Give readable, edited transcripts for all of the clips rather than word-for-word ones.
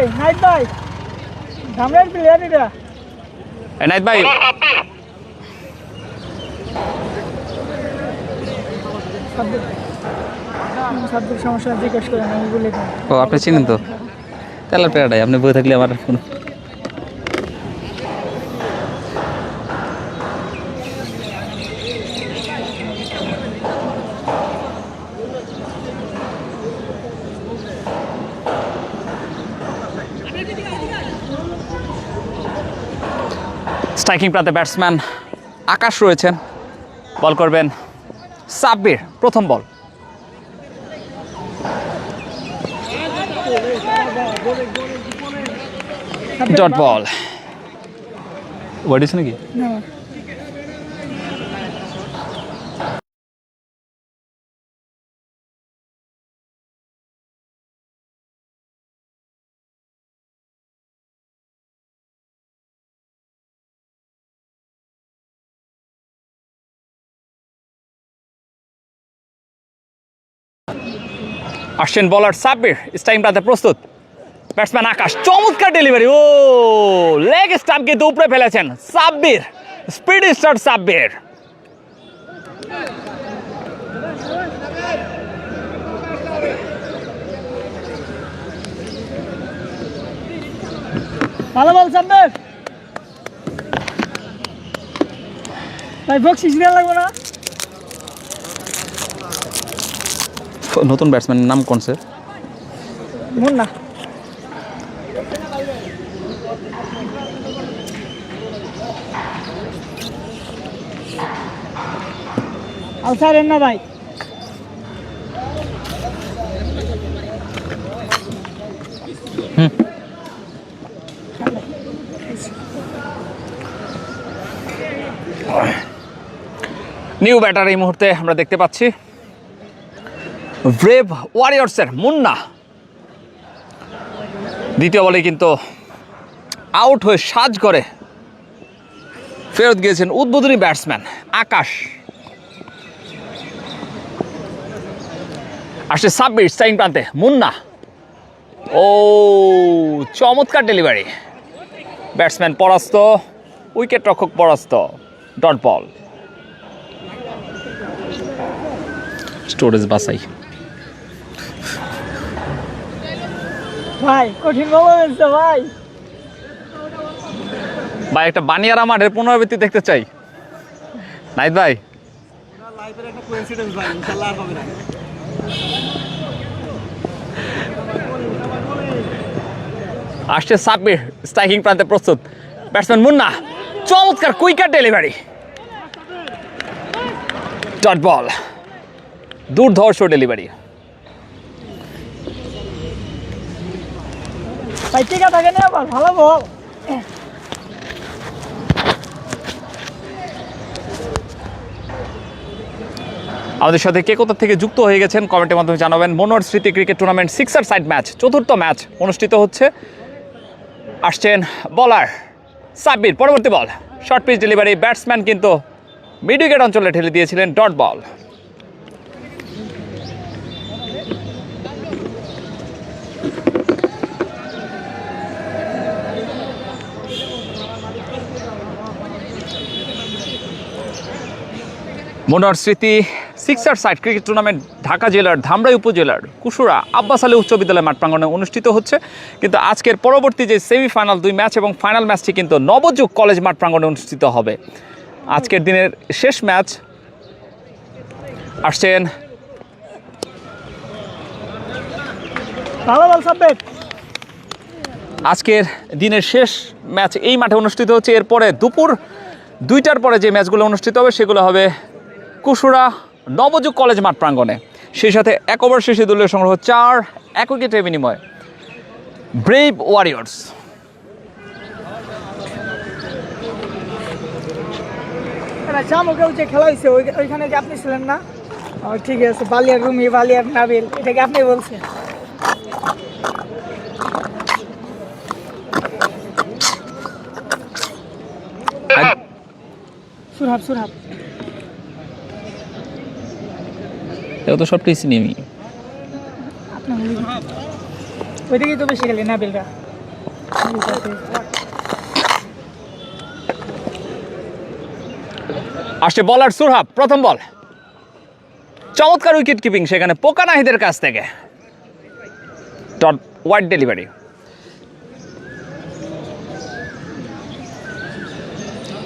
এই নাইট ভাই ধামরার প্লেয়ার এটা নাইট ভাই সাবজেক্ট সমস্যা জিজ্ঞেস করেন আমি বলে দিই। ও আপনি চিনেন তো তেলার পেয়ারাটাই আপনি বই থাকলে আমার কোনো স্ট্রাইকিং প্রান্তে ব্যাটসম্যান আকাশ রয়েছেন বল করবেন সাব্বির প্রথম বল ডট বল ওয়াইড নাকি না আসছেন বলার সাব্বির স্ট্রাইকিং প্রান্তে প্রস্তুত ব্যাটসম্যান আকাশ চমৎকার ডেলিভারি ও লেগ স্টাম্প কিন্তু উপরে ফেলেছেন সাব্বির স্পিড স্টার্ট সাব্বির ভালো বল সাব্বির ভাই বক্সিস দেওয়া লাগবে না নতুন ব্যাটসম্যানের নাম কোন স্যার মুন্না আলসারেন না ভাই নিউ ব্যাটার এই মুহূর্তে আমরা দেখতে পাচ্ছি ব্রেভ ওয়ারিয়র্সের মুন্না দ্বিতীয় বলে কিন্তু আউট হয়ে সাজ করে ফেরত গিয়েছেন উদ্বোধনী ব্যাটসম্যান আকাশ আসছে সাব্বির স্ট্রাইকিং প্রান্তে মুন্না ও চমৎকার ডেলিভারি ব্যাটসম্যান পরাস্ত উইকেট রক্ষক পরাস্ত ডট বল স্টোরেজ বাসাই ভাই কঠিন বল হয়েছে ভাই ভাই একটা বানিয়ারা মাঠের পুনরাবৃত্তি দেখতে চাই নাইত ভাই আসছে সাব্বির স্ট্রাইকিং প্রান্তে প্রস্তুত ব্যাটসম্যান মুন্না চমৎকার কুইকার ডেলিভারি ডট বল দুর্ধর্ষ ডেলিভারি ভাই টিকা থাকে না আবার ভালো বল আমাদের সাথে কে কোথা থেকে যুক্ত হয়ে গেছেন কমেন্টের মাধ্যমে জানাবেন Manohar Smriti cricket tournament sixer side match চতুর্থ ম্যাচ অনুষ্ঠিত হচ্ছে আসছেন বলার সাব্বির পরবর্তী ball short pitch delivery batsman কিন্তু মিড উইকেট অঞ্চলে ঠেলে দিয়েছিলেন dot ball Manohar Smriti sixer side cricket tournament Dhaka জেলার ধামরাই উপজেলার কুশুরা আব্বাস আলী উচ্চ বিদ্যালয় মাঠ প্রাঙ্গণে অনুষ্ঠিত হচ্ছে কিন্তু আজকের পরবর্তী যে সেমিফাইনাল 2 ম্যাচ এবং ফাইনাল ম্যাচটি কিন্তু নবযুগ কলেজ মাঠ প্রাঙ্গণে অনুষ্ঠিত হবে আজকের দিনের শেষ ম্যাচ আসছেন ভালো বল সাব্বির আজকের দিনের শেষ ম্যাচ এই মাঠে অনুষ্ঠিত হচ্ছে এরপরে দুপুর 2টার পরে যে ম্যাচগুলো অনুষ্ঠিত হবে সেগুলো হবে কুশুরা নবযুগ কলেজ মাঠ প্রাঙ্গণে সেই সাথে এক ওভার শেষে দলীয় সংগ্রহ 4 এক উইকেটের বিনিময়ে ব্রেভ ওয়ারিয়র্স জামুকেও যে খেলা হয়েছে ওইখানে যে আপনি ছিলেন না ঠিক আছে বালিয়ার রুমি বালিয়ার নাবিল এটাকে আপনি বলছেন সুরহাব সুরহাব এও তো সব টিসি নিয়ে আপনার ওইদিকেই তো বেশি গেলে নাবিলরা আসছে বলার সুরহাব, প্রথম বল। চমৎকার উইকেট কিপিং সেখানে পোকা নাহিদের কাছ থেকে। Dot wide delivery.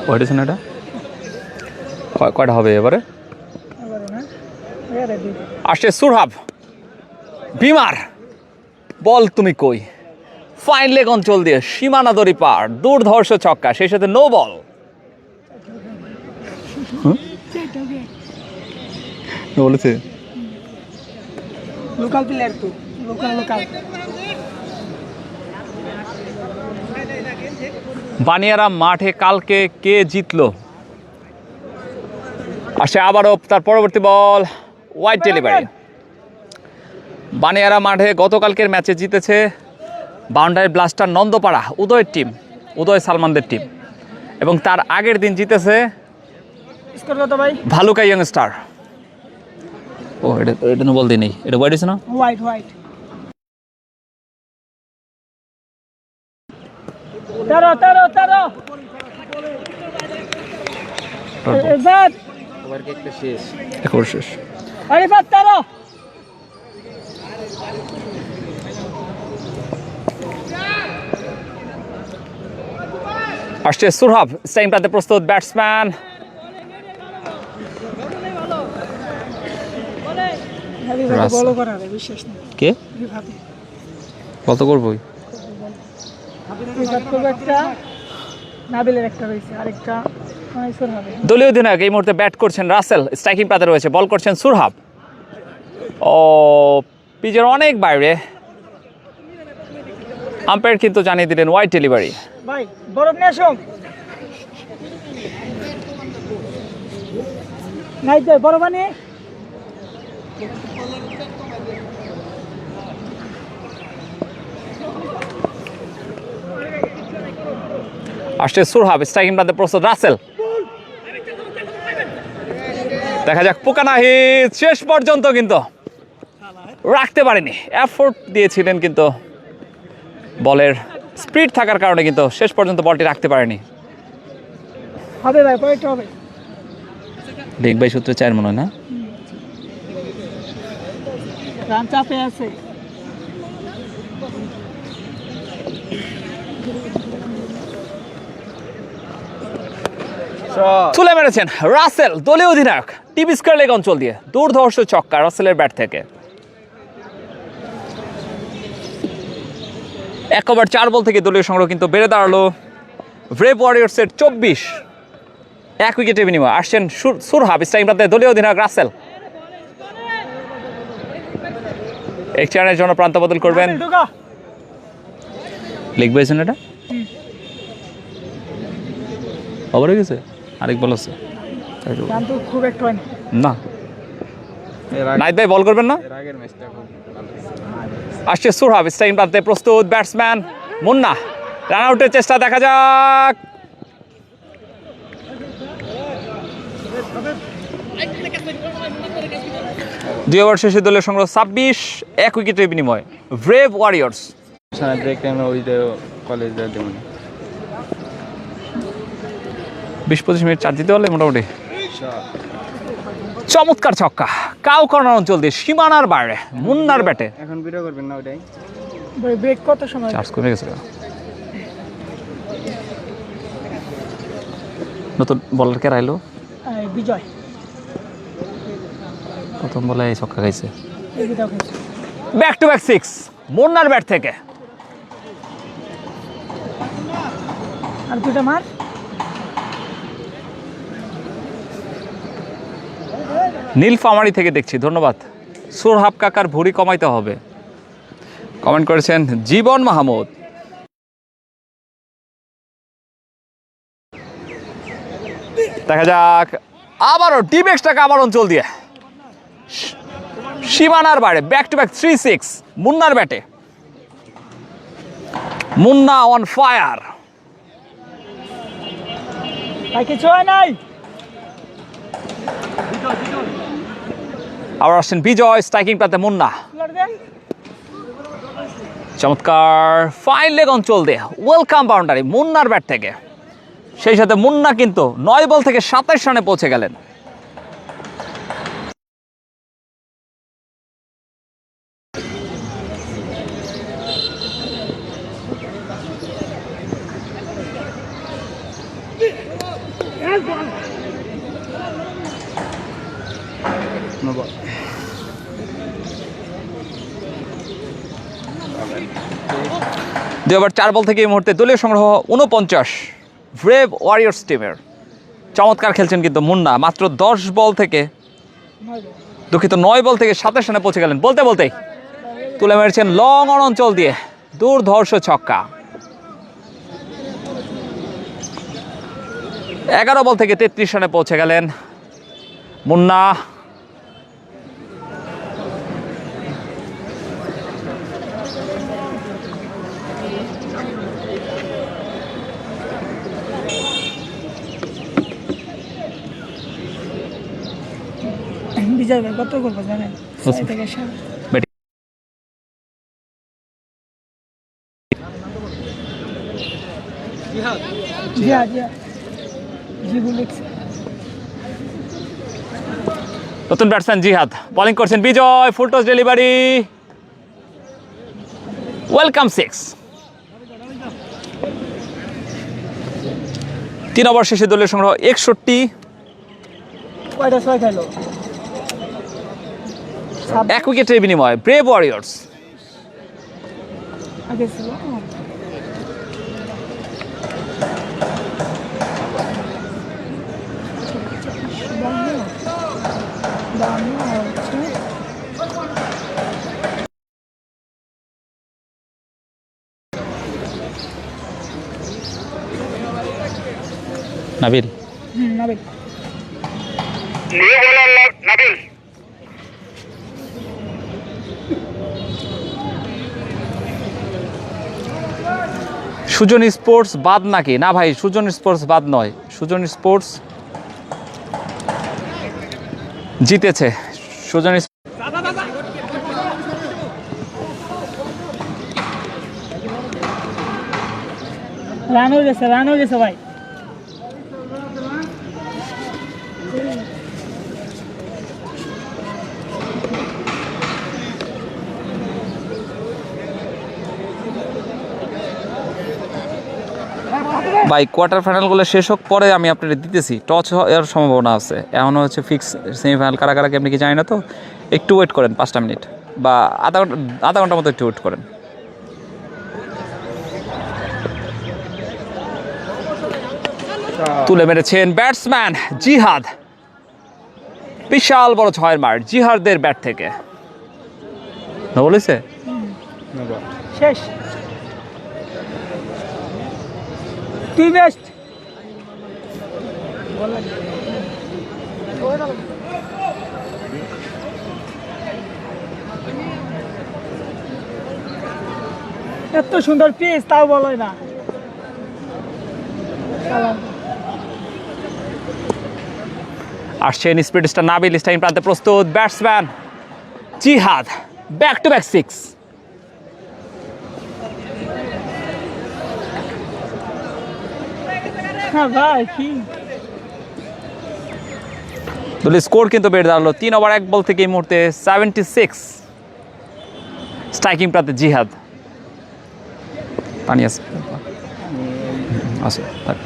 ওয়াইড এটা কয়টা হবে এবারে? আসছে সুরহাব, বিমার বল তুমি কই, ফাইন লেগ অঞ্চল দিয়ে সীমানা দড়ি পার, দুর্ধর্ষ ছক্কা, সেই সাথে নো বল। বলেছে লোকাল প্লেয়ার তো, লোকাল। বানিয়ারা মাঠে কালকে কে জিতলো? আসে আবারও তার পরবর্তী বল, ওয়াইড ডেলিভারি। বানিয়ারা মাঠে গতকালকের ম্যাচে জিতেছে বাউন্ডারি ব্লাস্টার নন্দপাড়া উদয়ের টিম, উদয় সালমানদের টিম, এবং তার আগের দিন জিতেছে স্কোর কত ভাই? ভালুকা ইয়ংস্টার। ও এটা বল দিই নেই, এটা ওয়াইড আছে না? হোয়াইট 13 শেষ। আসছে সুরহাব, স্টাইম প্রান্তে প্রস্তুত ব্যাটসম্যান। কে কত করবো? দলীয় অধিনায়ক এই মুহূর্তে ব্যাট করছেন রাসেল, স্ট্রাইকিং প্রান্তে রয়েছে, বল করছেন সুরহাব। ও পিচের অনেক বাইরে, আম্পায়ার কিন্তু জানিয়ে দিলেন ওয়াইড ডেলিভারি। ভাই বরফ নিয়ে আসো, নাই যাই বরফ আনিয়ে। আসছে সুরহাব, স্ট্রাইকিং প্রান্তে প্রস্তুত রাসেল। দেখা যাক পোকা নাহিদ শেষ পর্যন্ত কিন্তু রাখতে পারেনি, এফোর্ট দিয়েছিলেন কিন্তু বলের স্পিড থাকার কারণে কিন্তু শেষ পর্যন্ত বলটি রাখতে পারেনি। হবে ভাই, পয়েন্ট হবে। লিগ বাই সূত্রে 4 মনে হয় না? রান চাপে আছে। তুলে মেরেছেন রাসেল, দলীয় অধিনায়ক, টিপ স্কয়ার লেগ অঞ্চল দিয়ে দুর্ধর্ষ ছক্কা রাসেলের ব্যাট থেকে। 1 ওভার 4 বল থেকে দলীয় সংগ্রহ কিন্তু বেড়ে দাঁড়ালো ব্রেভ ওয়ারিয়র্সের 24, 1 উইকেটে বিনিময়। আসছেন সুরহাব, স্ট্রাইকিং প্রান্তে দলীয় অধিনায়ক রাসেল। একটি রানের জন্য প্রান্ত বদল করবেন। লিগ বাইছেন এটা খবর হয়ে গেছে, আরেক বল আছে খুব একটা না। নাইদ ভাই বল করবেন না? আসছে সুরহাব, স্ট্রাইকিং প্রান্তে প্রস্তুত ব্যাটসম্যান মুন্না। রান আউটের চেষ্টা, দেখা যাক। দুই ওভার শেষে দলের সংগ্রহ 26, 1 উইকেটের বিনিময় ব্রেভ ওয়ারিয়র্স। কলেজ 20-25 মিনিট চার দিতে পারলে মোটামুটি। চমৎকার ছক্কা, কাউ কর্নার অঞ্চল দিয়ে সীমানার বাইরে মুন্নার ব্যাটে। এখন ভিডিও করবেন না ওটাই? ভাই ব্রেক কত সময়? চার্জ কমে গেছে। নতুন বলার কে রাইলো? বিজয় প্রথম বলে এই ছক্কা খাইছে। Back to back 6 Munnar bat থেকে। আর দুটো মার। নীলফামারী থেকে দেখছি, ধন্যবাদ। সুরহাব কাকার ভুঁড়ি কমাইতে হবে, কমেন্ট করেছেন জীবন মাহমুদ। দেখা যাক আবারও ডিপ এক্সট্রা কাভার অঞ্চল দিয়ে সীমানার বাইরে ব্যাক টু ব্যাক 3-6 মুন্নার ব্যাটে। Munna on fire. কিছু হয় নাই। আবার আসছেন বিজয়, স্ট্রাইকিং প্রান্তে মুন্না। চমৎকার ফাইন লেগ অঞ্চল দিয়ে ওয়েলকাম বাউন্ডারি মুন্নার ব্যাট থেকে। সেই সাথে মুন্না কিন্তু 9 বল থেকে 27 রানে পৌঁছে গেলেন। No ball. দুই ওভার 4 বল থেকে এই মুহূর্তে দলীয় সংগ্রহ 49 ব্রেভ ওয়ারিয়র্স টিমের। চমৎকার খেলছেন কিন্তু মুন্না, মাত্র 10 বল থেকে দুঃখিত 9 বল থেকে 27 রানে পৌঁছে গেলেন। বলতে বলতেই তুলে মেরেছেন লং অন অঞ্চল দিয়ে দুর্ধর্ষ ছক্কা। 11 বল থেকে 33 রানে পৌঁছে গেলেন মুন্না। বিজয় ভাই কত করবো জানেন? 6 থেকে 7। নতুন ব্যাটসম্যান জিহাদ বোলিং করছেন। Bijoy full toss delivery, welcome 6। 3 over শেষে দলীয় সংগ্রহ 61। কয়টা 6 খেলো? 1 উইকেটের বিনিময়ে ব্রেভ ওয়ারিয়র্স। আগে ছিল নাবিল নাবিল সুজন স্পোর্টস বাদ নাকি? না ভাই, সুজন স্পোর্টস বাদ নয়, সুজন স্পোর্টস জিতেছে। সুজন রান হয়ে গেছে ভাই। ভাই কোয়ার্টার ফাইনালগুলো শেষ হোক, পরে আমি আপনাদের দিতেছি। টচ হওয়ার সম্ভাবনা আছে, এমন হচ্ছে ফিক্স সেমিফাইনাল কারা কারা কেমনি কি জানি না, তো একটু ওয়েট করেন 5টা মিনিট বা আধা ঘন্টার মতো একটু ওয়েট করেন। তুলে মেরেছেন ব্যাটসম্যান জিহাদ, বিশাল বড় 6-এর মার জিহাদের ব্যাট থেকে। না বলেছে No ball. শেষ। তুই বেস্ট। এত সুন্দর পিস তাও বলোই না। আসছেন স্পিড স্টার নাবিল, স্টাইন প্রান্তে প্রস্তুত ব্যাটসম্যান জিহাদ, ব্যাক টু ব্যাক 6। হ্যাঁ ভাই কি দলের স্কোর কিন্তু বেড়ে দাঁড়ালো 3 ওভার 1 বল থেকে এই মুহূর্তে 76। স্ট্রাইকিং প্রান্তে জিহাদ। পানি আছে আছে থাক।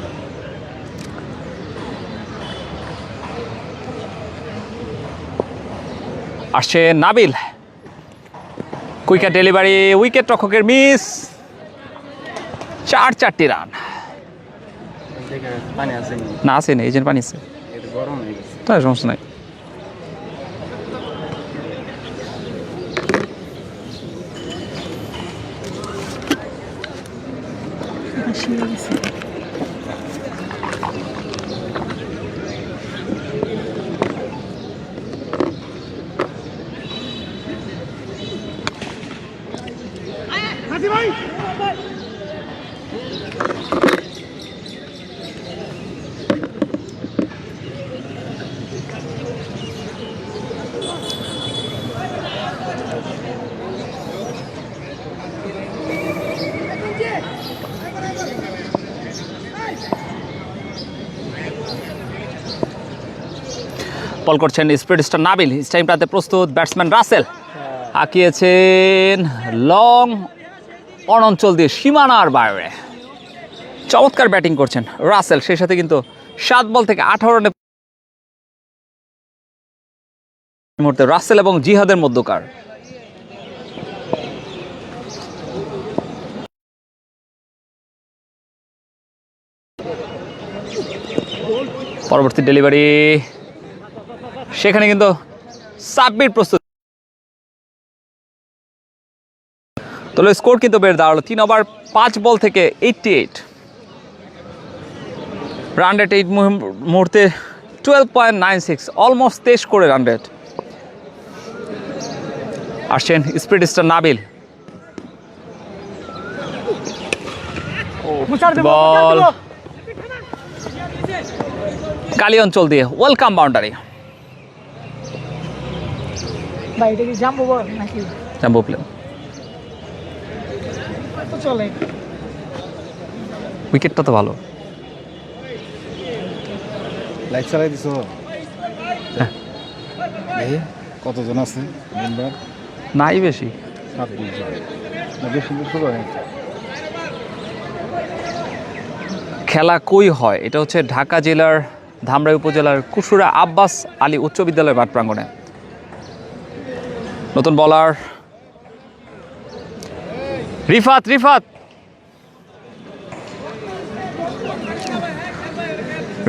আসছে Nabil, কুইকেট delivery, wicket রক্ষকের miss, 4 run. পানি আসেনি, না আসেনি, এই যে পানি আছে, এটা গরম হয়ে গেছে। তাই সমস্যা নাই। বল করছেন স্পিড স্টার নাবিল, টাইম প্রান্তে প্রস্তুত ব্যাটসম্যান রাসেল হাঁকিয়েছেন লং অঞ্চল দিয়ে সীমানার বাইরে। চমৎকার ব্যাটিং করছেন রাসেল, সেই সাথে কিন্তু 7 বল থেকে 18 রানে মুহূর্তে রাসেল এবং জিহাদের মধ্যকার। পরবর্তী ডেলিভারি, সেখানে কিন্তু সাব্বির প্রস্তুত। তাহলে স্কোর কিন্তু বেড়ে দাঁড়ালো 3 ওভার 5 বল থেকে 88 রান রেট। এই মুহূর্তে 12.96, অলমোস্ট 23 করে রান রেট। আসছেন স্পিড স্টার নাবিল, বল কালি অঞ্চল দিয়ে ওয়েলকাম বাউন্ডারি। ভাই এটা কি জাম্বো বল নাকি জাম্বো প্লে, তো চলে? উইকেটটা তো ভালো। লাইট চালাই দিছো? এই কতজন আছে মেম্বার? নাই বেশি। 26 জন। না বেশি শুরু হয়। খেলা কই হয়? এটা হচ্ছে ঢাকা জেলার ধামরাই উপজেলার কুশুরা আব্বাস আলী উচ্চ বিদ্যালয়ের মাঠ প্রাঙ্গণে। নতুন বলার রিফাত,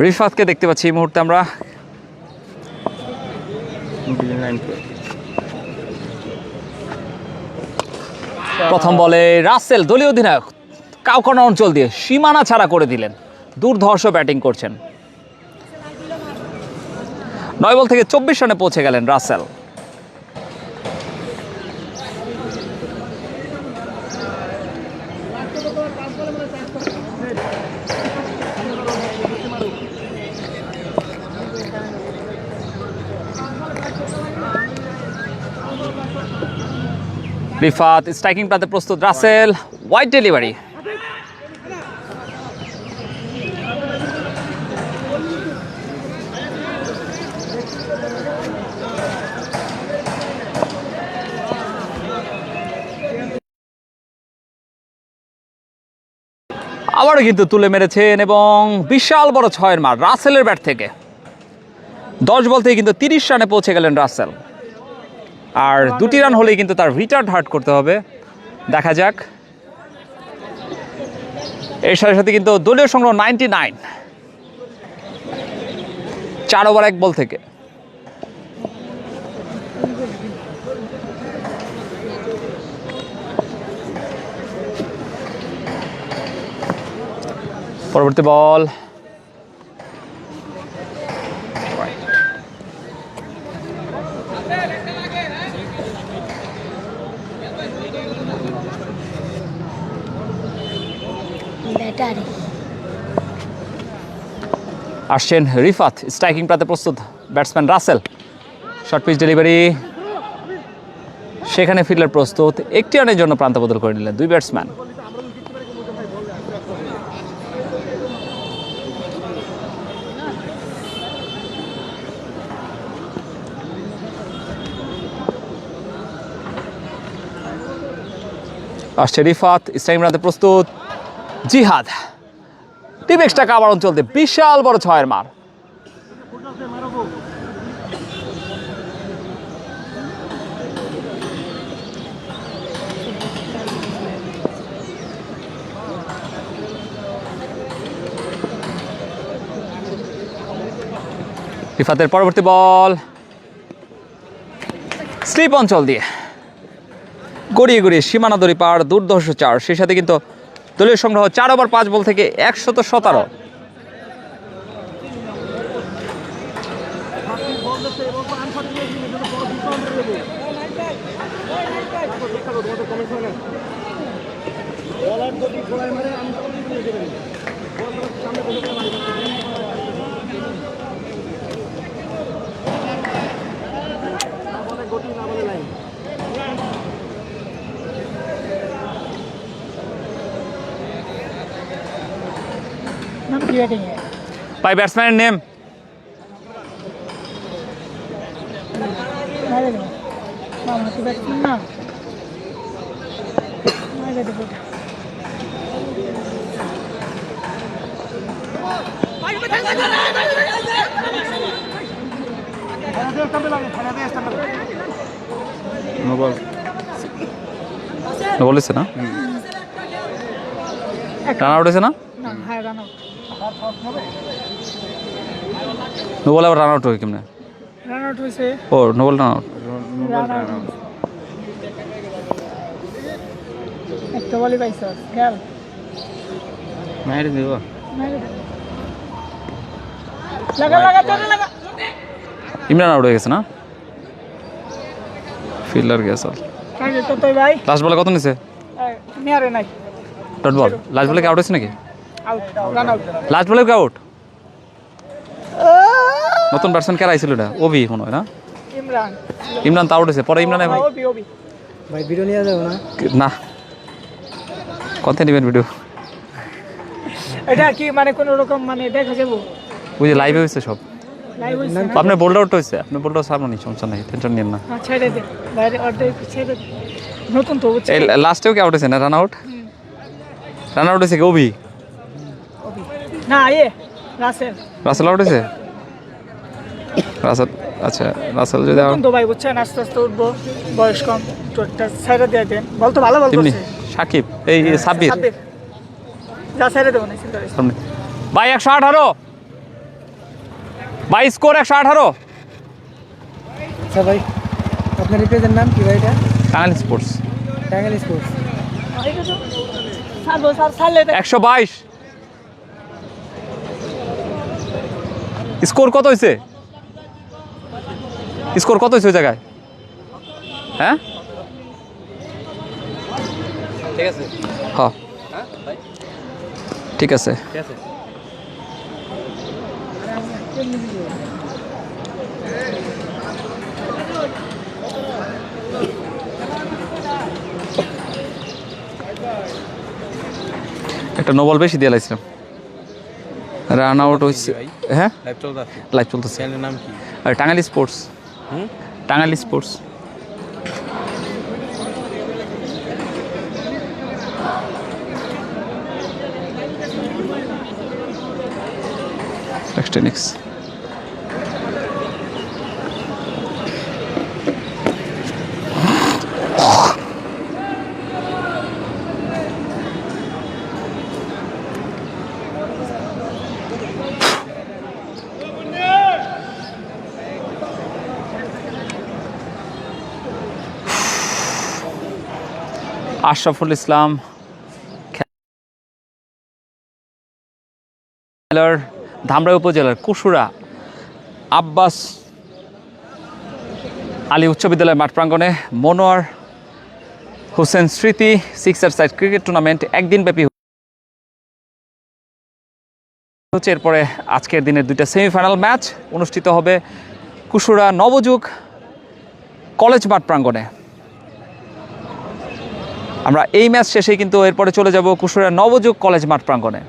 রিফাতকে দেখতে পাচ্ছি এই মুহূর্তে আমরা। প্রথম বলে রাসেল দলীয় অধিনায়ক কাউকানা অঞ্চল দিয়ে সীমানা ছাড়া করে দিলেন। দুর্ধর্ষ ব্যাটিং করছেন। 9 বল থেকে 24 রানে পৌঁছে গেলেন রাসেল। রিফাত স্ট্রাইকিং প্রান্তে প্রস্তুত, রাসেল ওয়াইড ডেলিভারি। আবারও কিন্তু তুলে মেরেছেন এবং বিশাল বড় 6-এর মার রাসেলের ব্যাট থেকে। 10 বল থেকে কিন্তু 30 রানে পৌঁছে গেলেন রাসেল। আর 2টি রান হলেই কিন্তু তার রিটার্ন হার্ট করতে হবে। দেখা যাক। এর সাথে সাথে কিন্তু দলীয় সংগ্রহ 99, 4 ওভার 1 বল থেকে। পরবর্তী বল, আসছেন রিফাত স্ট্রাইকিং প্রান্তে প্রস্তুত batsman Rasel. Short pitch delivery, সেখানে ফিল্ডার প্রস্তুত। 1টি রানের জন্য প্রান্ত বদল করে নিলেন 2 ব্যাটসম্যান। আসছে রিফাত স্ট্রাইকিং প্রান্তে প্রস্তুত জিহাদ। টিপ এক্সট্রা কাভার অঞ্চল দিয়ে বিশাল বড় 6-এর মার। রিফাতের পরবর্তী বল স্লিপ অঞ্চল দিয়ে গড়িয়ে গড়িয়ে সীমানা দড়ি পার, দুর্ধর্ষ 4। সেই সাথে কিন্তু দলীয় সংগ্রহ 4 ওভার 5 বল থেকে 117। नाम की बैटिंग है भाई बैट्समैन नेम মাইরে দেবো মামা তো ব্যাটসম্যান না মাইরে দেবো মোবাইল বলেছে না রান আউট হয়েছে না না হ্যাঁ রান আউট নোবল আবার রান আউট হয় কেমনে রান আউট হয়েছে ও no ball run out run out একটা বলই পাইছ খেয়াল মাইরে দিব মাইরে দেবো লাগা লাগা জোরে লাগা ইমরান আউট হয়ে গেছে না ফিল্ডার গেছে কাজে তো তুই ভাই লাস্ট বলে কত নিছে নিয়ারে নাই ডট বল লাস্ট বলে কি আউট হয়েছে নাকি আউট রান আউট লাস্ট বলে কি আউট নতুন ব্যাটসম্যান কে আইছিল এটা ওবি মনে হয় না ইমরান ইমরান তো আউট হয়েছে পরে ইমরান ভাই ওবি ওবি ভাই ভিডিও নিয়ে যাবো না না কত নেবেন ভিডিও এটা কি মানে কোনো রকম মানে দেখা যাবো ওই যে লাইভে হয়েছে সব লাইভ হইছে না আপনার বোল্ড আউট হয়েছে আপনি বোল্ড আউট সামনে সমস্যা নাই টেনশন নিন না ছেড়ে দে বাইরে অর্ধেক ছেড়ে দে নতুন তো বুঝছে এই লাস্টেও কি আউট হয়েছে না রান আউট হয়েছে কি ওবি না রাসেল রাসেল আউট হয়েছে রাসেল আচ্ছা রাসেল যদি নতুন তো ভাই বুঝছেন আস্তে আস্তে উঠবো বয়স কম তো একটা ছেড়ে দিয়ে দেন বল তো ভালো বল তেমনি করছে সাকিব এই সাব্বির সাব্বির। যা ছেড়ে দেবো না চিন্তা করিস না। সামনে ভাই 118 ভাই স্কোর 118 আচ্ছা ভাই আপনার রিপেজের নাম কি ভাই এটা টাঙ্গাইল স্পোর্টস টাঙ্গাইল স্পোর্টস এটা তো ছাড়বো ছাড়লে এটা 122 স্কোর কত হয়েছে স্কোর কত হয়েছে ওই জায়গায় হ্যাঁ ঠিক আছে হ্যাঁ ঠিক আছে একটা নোবল বেশি দিয়ে লাইছিলাম রান আউট হয়েছে হ্যাঁ লাইভ চলতেছে নাম কি আর টাঙ্গাইল স্পোর্টস টাঙ্গাইল স্পোর্টস এক্সটেনিক্স আশরাফুল ইসলাম খেলার ধামরাই উপজেলার কুশুরা আব্বাস আলী উচ্চ বিদ্যালয় মাঠ প্রাঙ্গণে মনোয়ার হোসেন স্মৃতি সিক্সার সাইড ক্রিকেট টুর্নামেন্ট একদিন ব্যাপী হচ্ছে। এরপরে আজকের দিনের দুইটা সেমিফাইনাল ম্যাচ অনুষ্ঠিত হবে কুশুরা নবযুগ কলেজ মাঠ প্রাঙ্গণে। আমরা এই ম্যাচ শেষে কিন্তু এরপরে চলে যাব কুশুরা নবযুগ কলেজ মাঠ প্রাঙ্গণে।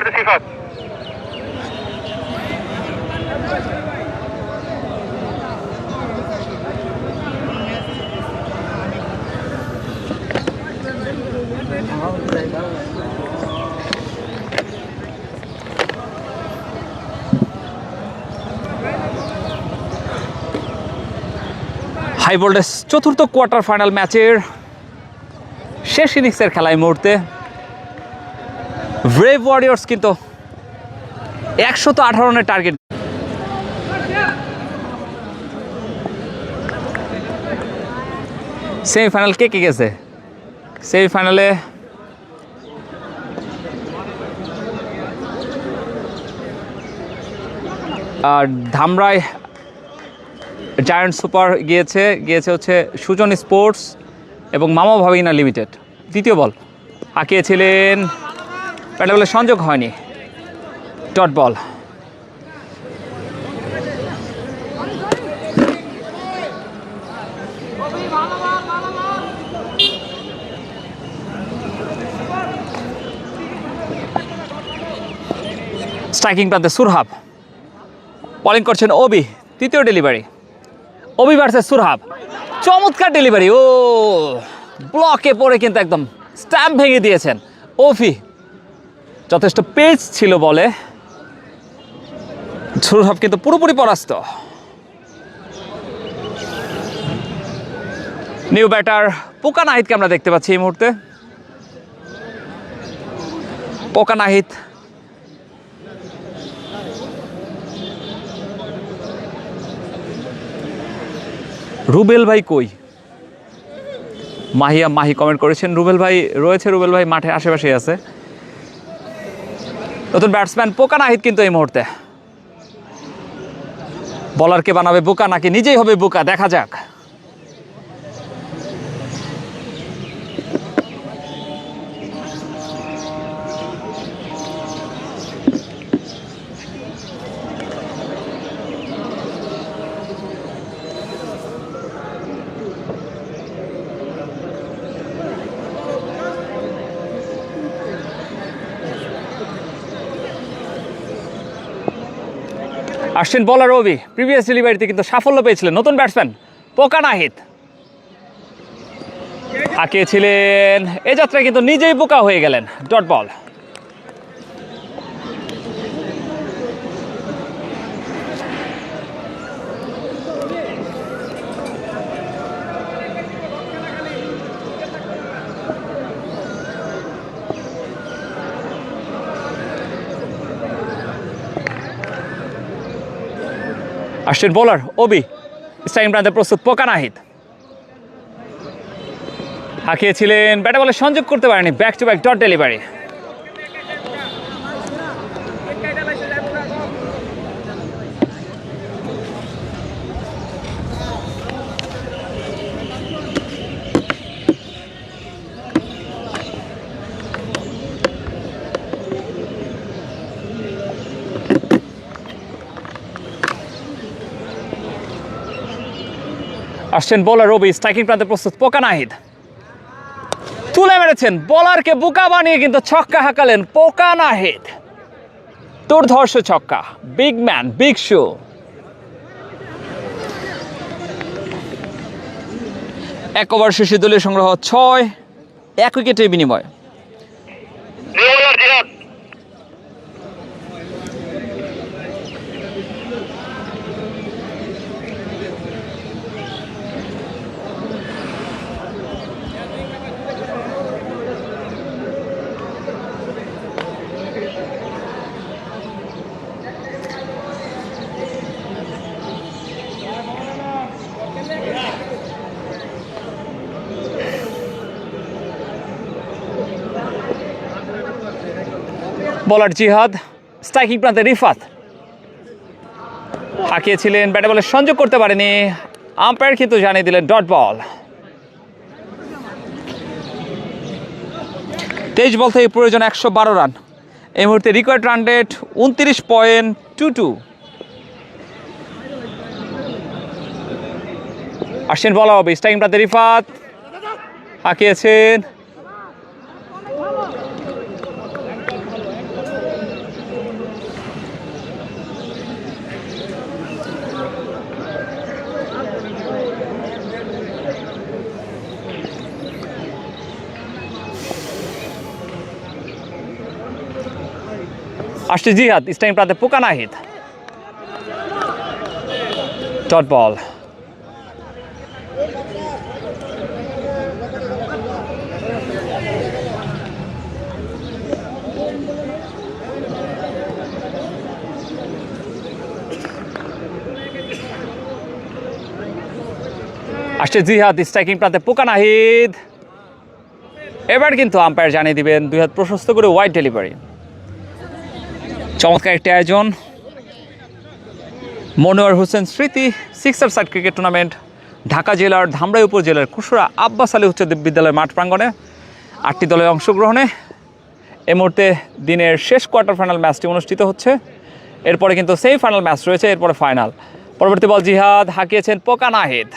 হাই ভোল্টেজ চতুর্থ কোয়ার্টার ফাইনাল ম্যাচের শেষ ইনিংসের খেলা এই মুহূর্তে ব্রেভ ওয়ারিয়র্স কিন্তু 118 রানের টার্গেট। সেমিফাইনাল কে গেছে? সেমিফাইনালে ধামরাই জায়ান্ট সুপার গিয়েছে হচ্ছে সুজন স্পোর্টস এবং মামা ভাবিনা লিমিটেড। দ্বিতীয় বল হাঁকিয়েছিলেন, ব্যাটে বলে সংযোগ হয়নি, ডট বল। স্ট্রাইকিং প্রান্তে সুরহাব, বলিং করছেন ওবি। তৃতীয় ডেলিভারি, ওবি ভার্সেস সুরহাব, চমৎকার ডেলিভারি। ও ব্লকে পড়ে কিন্তু একদম স্ট্যাম্প ভেঙে দিয়েছেন ওফি। যথেষ্ট পেজ ছিল বলে, সুরহাব কিন্তু পুরোপুরি পরাস্ত। নিউ ব্যাটার পোকা নাহিদকে আমরা দেখতে পাচ্ছি এই মুহূর্তে। পোকা নাহিদ রুবেল ভাই কই? মাহি কমেন্ট করেছেন রুবেল ভাই রয়েছে, রুবেল ভাই মাঠের আশেপাশে আছে। নতুন ব্যাটসম্যান পোকা নাহিদ কিন্তু এই মুহূর্তে। বলারকে বানাবে বোকা নাকি নিজেই হবে বোকা, দেখা যাক। আসছেন বলার ওবি। প্রিভিয়াস ডেলিভারিতে কিন্তু সাফল্য পেয়েছিলেন নতুন ব্যাটসম্যান পোকা নাহিদ। হাঁকিয়েছিলেন, এ যাত্রায় কিন্তু নিজেই বোকা হয়ে গেলেন, ডট বল। আসছেন বোলার ওবি, স্ট্রাইকিং প্রান্তে প্রস্তুত পোকা নাহিদ। হাঁকিয়েছিলেন, ব্যাটে বলে সংযোগ করতে পারেনি, back to back dot delivery. আসছেন বোলার রবি, স্ট্রাইকিং প্রান্তে প্রস্তুত পোকা নাহিদ। তুলে মেরেছেন, বোলারকে বোকা বানিয়ে কিন্তু ছক্কা হাঁকালেন পোকা নাহিদ। দুর্ধর্ষ ছক্কা, বিগ ম্যান বিগ শো। এক ওভার শেষে দলীয় সংগ্রহ 6, 1 উইকেটের বিনিময়। বলার জিহাদ, স্ট্রাইকিং প্রান্তে রিফাত। হাঁকিয়েছিলেন, ব্যাটে বলে সংযোগ করতে পারেনি, আম্পায়ার কিন্তু জানিয়ে দিলেন ডট বল। 23 বল থেকে প্রয়োজন 112 রান। এই মুহূর্তে রিকোয়ার্ড রান রেট 29.22। আসছেন বলা হবে, স্ট্রাইকিং প্রান্তে রিফাত। হাঁকিয়েছেন, আসছে জিহাদ, স্ট্রাইকিং প্রান্তে পোকা নাহিদ, ডট বল। আসছে জিহাদ, স্ট্রাইকিং প্রান্তে পোকা নাহিদ। এবার কিন্তু আম্পায়ার জানিয়ে দিবেন 2 হাত প্রশস্ত করে ওয়াইড ডেলিভারি। চমৎকার একটি আয়োজন, মনোয়ার হোসেন স্মৃতি sixer side cricket tournament Dhaka জেলার ধামরাই উপজেলার কুশরা আব্বাস আলী উচ্চ বিদ্যালয় মাঠ প্রাঙ্গণে 8টি দলের অংশগ্রহণে এই মুহূর্তে দিনের শেষ কোয়ার্টার ফাইনাল ম্যাচটি অনুষ্ঠিত হচ্ছে। এরপরে কিন্তু সেমিফাইনাল ম্যাচ রয়েছে, এরপরে ফাইনাল। পরবর্তী বল জিহাদ, হাঁকিয়েছেন পোকা নাহিদ।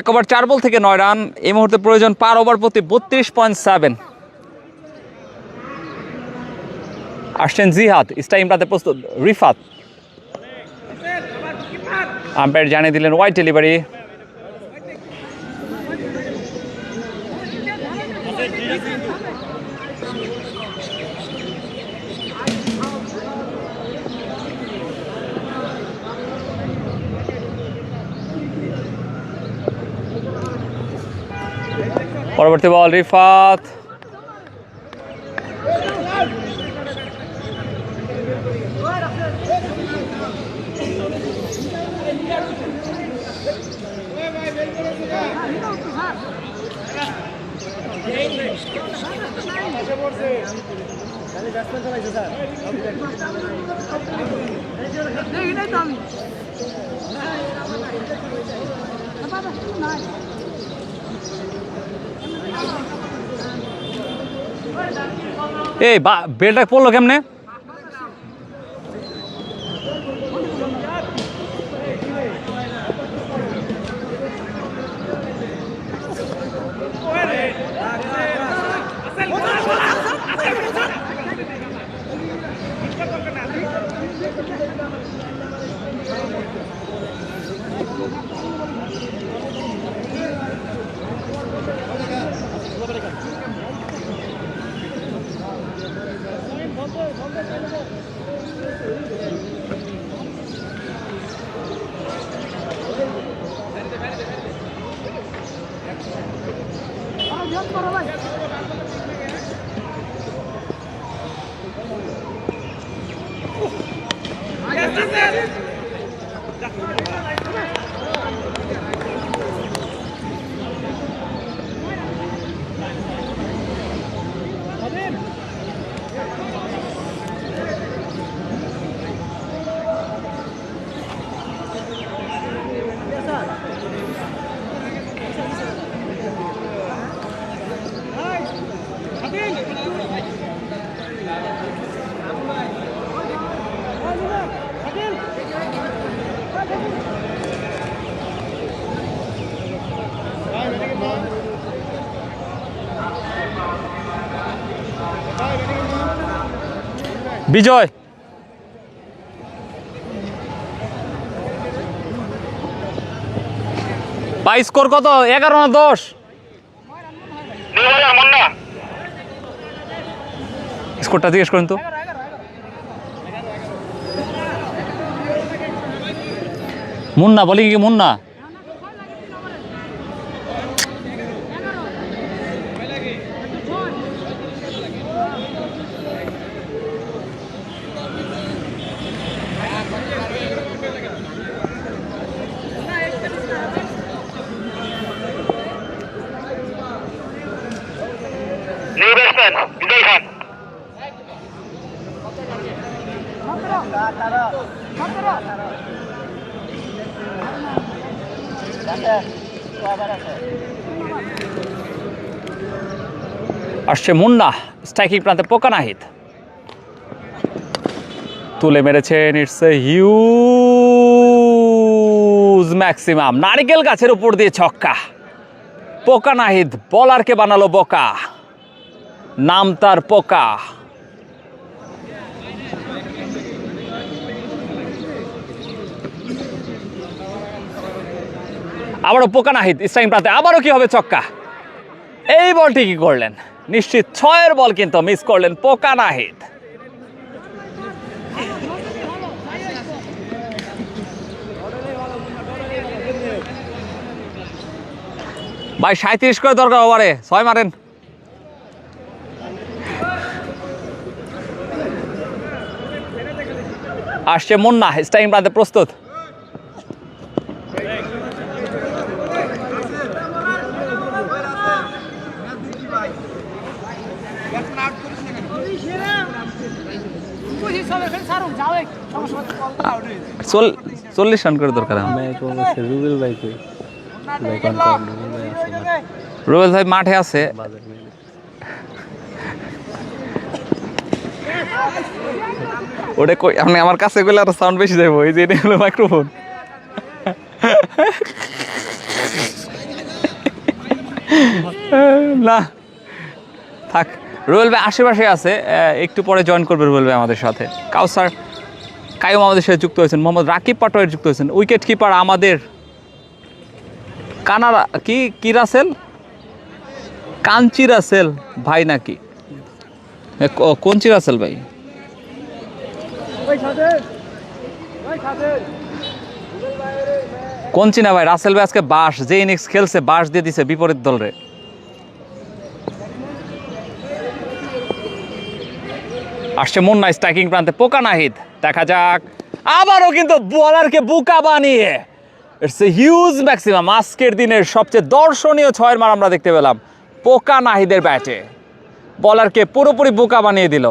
এক ওভার 4 বল থেকে 9 রান। এই মুহূর্তে প্রয়োজন পার ওভার প্রতি 32.7। আসছেন জিহাদ, স্ট্রাইকিং প্রান্তে প্রস্তুত রিফাত। আম্পায়ার জানিয়ে দিলেন ওয়াইড ডেলিভারি। পরবর্তী বল রিফাত, এই বেলটা পড়লো কেমনে? বিজয় ভাই, স্কোর কত? 11 না 10? স্কোরটা জিজ্ঞেস করেন তো। মুন্না বলি কি? মুন্না আসছে মুন্না, স্ট্রাইকিং প্রান্তে পোকা নাহিদ, তুলে মেরেছেন। ইটস এ হিউজ ম্যাক্সিমাম, নারিকেল গাছের উপর দিয়ে ছক্কা। পোকা নাহিদ বলারকে বানালো বোকা, নাম তার পোকা। আবারও পোকা নাহিদ স্ট্রাইকিং প্রান্তে, আবারও কি হবে ছক্কা। এই বলটি কি করলেন, নিশ্চিত 6-এর বল কিন্তু মিস করলেন পোকা নাহিদ। ভাই 37 করে দরকার ওভারে, 6 মারেন। আসছে মুন্না স্ট্রাইকিং প্রান্তে প্রস্তুত। চল্লিশ রান করে দরকার। রুবেল ভাই মাঠে আছে। ওটা কই, আপনি আমার কাছে গেলে আর সাউন্ড বেশি যাবো। এই যে এটা হলো মাইক্রোফোন। না থাক, রুবেল ভাই আশেপাশে আছে, একটু পরে জয়েন করবে রুবেল ভাই আমাদের সাথে। কাউসার কায়ুম আমাদের সাথে যুক্ত হয়েছেন, মোহাম্মদ রাকিব পাটোয়ারি যুক্ত হয়েছেন। উইকেট কিপার আমাদের কানাডা কি রাসেল, কাঞ্চি রাসেল ভাই নাকি, কঞ্চি রাসেল ভাই। কঞ্চি না ভাই, রাসেল ভাই আজকে বাস, যে ইনিংস খেলছে বাস দিয়ে দিছে বিপরীত দলরে। আসছে মুন্না স্ট্রাইকিং প্রান্তে পোকা নাহিদ, দেখা যাক। আবারও কিন্তু বলারকে বোকা বানিয়ে, ইটস এ হিউজ ম্যাক্সিমাম। আজকের দিনের সবচেয়ে দর্শনীয় 6-এর মার আমরা দেখতে পেলাম পোকা নাহিদের ব্যাটে, বলারকে পুরোপুরি বোকা বানিয়ে দিল।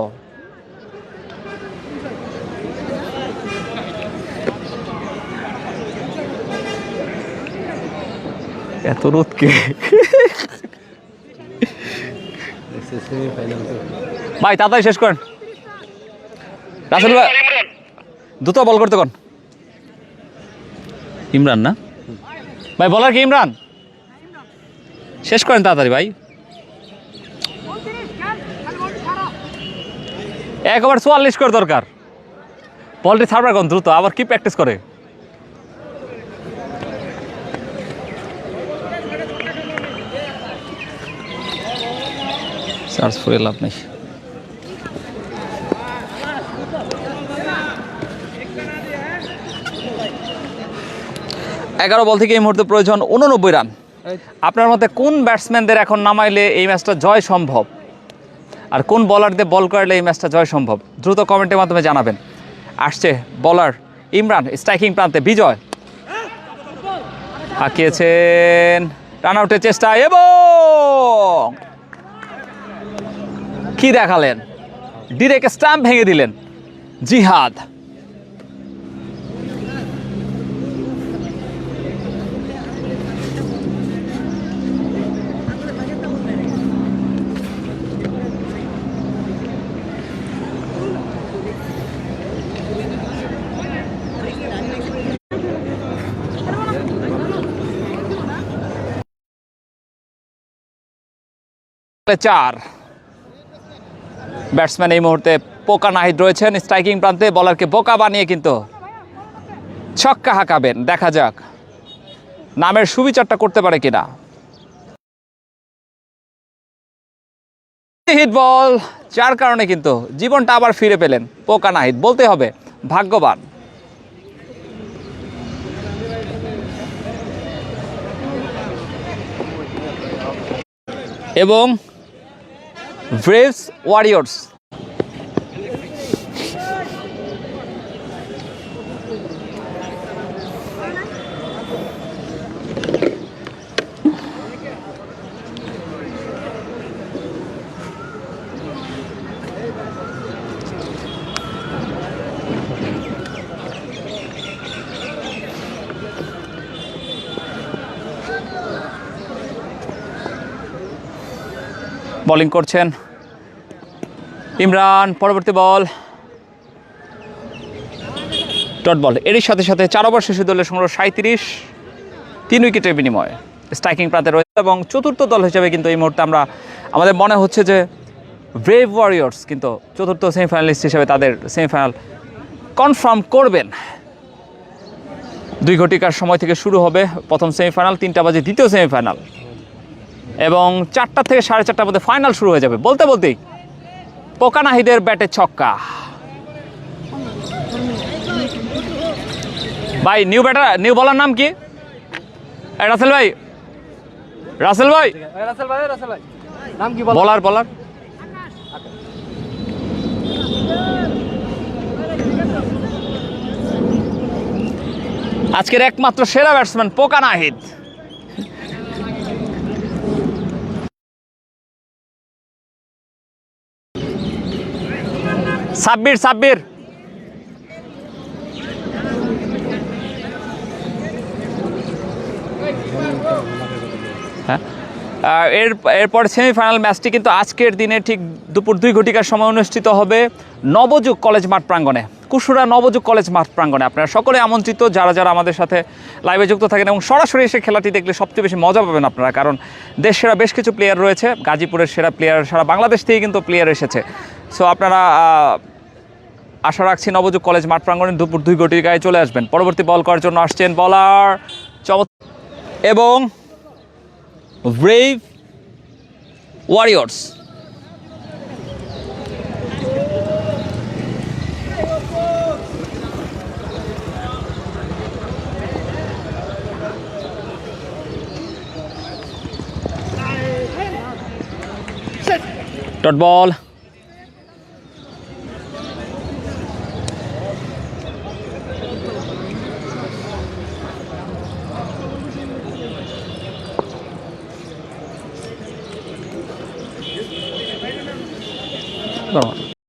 এত রোদকে ভাই তাড়াতাড়ি শেষ করেন। রাসেল ভাই দ্রুত বল করতে কোন। ইমরান না ভাই, বলার কি ইমরান? শেষ করেন তাড়াতাড়ি ভাই। একবার 44 করে দরকার, বলটি ছাড়বার কোন দ্রুত, আবার কি প্র্যাকটিস করে। চার্জ ফুয়ে লাভ নেই। 11 বল থেকে এই মুহূর্তে প্রয়োজন 89 রান। আপনার মতে কোন ব্যাটসম্যানদের এখন নামাইলে এই ম্যাচটা জয় সম্ভব, আর কোন বলারদের বল করলে এই ম্যাচটা জয় সম্ভব? দ্রুত কমেন্টের মাধ্যমে জানাবেন। আসছে বলার ইমরান স্ট্রাইকিং প্রান্তে, বিজয় হাঁকিয়েছেন, রান আউটের চেষ্টা এবং কি দেখালেন, ডিরেক্ট স্টাম্প ভেঙে দিলেন জিহাদ। চার ব্যাটসম্যান এই মুহূর্তে পোকা নাহিদ রয়েছেন স্ট্রাইকিং প্রান্তে, বলারকে বোকা বানিয়ে কিন্তু ছক্কা হাঁকাবেন। দেখা যাক নামের সুবিচারটা করতে পারে কিনা। হিট বল, যার কারণে কিন্তু জীবনটা আবার ফিরে পেলেন পোকা নাহিদ, বলতে হবে ভাগ্যবান। এবং ব্রেভস ওয়ারিয়র্স বোলিং করছেন ইমরান। পরবর্তী বল ডট বল। এরই সাথে সাথে 4 ওভার শেষে দলের সংগ্রহ 37, 3 উইকেটের বিনিময়ে স্ট্রাইকিং প্রান্তে রয়েছে। এবং চতুর্থ দল হিসেবে কিন্তু এই মুহূর্তে আমাদের মনে হচ্ছে যে ব্রেভ ওয়ারিয়র্স কিন্তু চতুর্থ সেমিফাইনালিস্ট হিসেবে তাদের সেমিফাইনাল কনফার্ম করবেন। 2 ঘটিকার সময় থেকে শুরু হবে প্রথম সেমিফাইনাল, 3টা বাজে দ্বিতীয় সেমিফাইনাল এবং 4টা থেকে 4:30টার মধ্যে ফাইনাল শুরু হয়ে যাবে। বলতে বলতেই পোকা নাহিদের ব্যাটে ছক্কা। ভাই নিউ বলার নাম কি? রাসেল ভাই, রাসেল ভাই, রাসেল ভাই নাম কি বলার আজকের একমাত্র সেরা ব্যাটসম্যান পোকা নাহিদ। সাব্বির হ্যাঁ, এরপর সেমিফাইনাল ম্যাচটি কিন্তু আজকের দিনে ঠিক দুপুর 2 ঘটিকার সময় অনুষ্ঠিত হবে নবযুগ কলেজ মাঠ প্রাঙ্গণে, কুশুরা নবযুগ কলেজ মাঠ প্রাঙ্গণে। আপনারা সকলে আমন্ত্রিত, যারা আমাদের সাথে লাইভে যুক্ত থাকেন এবং সরাসরি এসে খেলাটি দেখলে সবচেয়ে বেশি মজা পাবেন আপনারা, কারণ দেশ সেরা বেশ কিছু প্লেয়ার রয়েছে, গাজীপুরের সেরা প্লেয়ার সারা বাংলাদেশ থেকে কিন্তু প্লেয়ার এসেছে। সো আপনারা আশা রাখছি নবযুগ কলেজ মাঠ প্রাঙ্গণে দুপুর 2 ঘটিকায় চলে আসবেন। পরবর্তী বল করার জন্য আসছেন বলার এবং brave Warriors. Dot ball, Come on.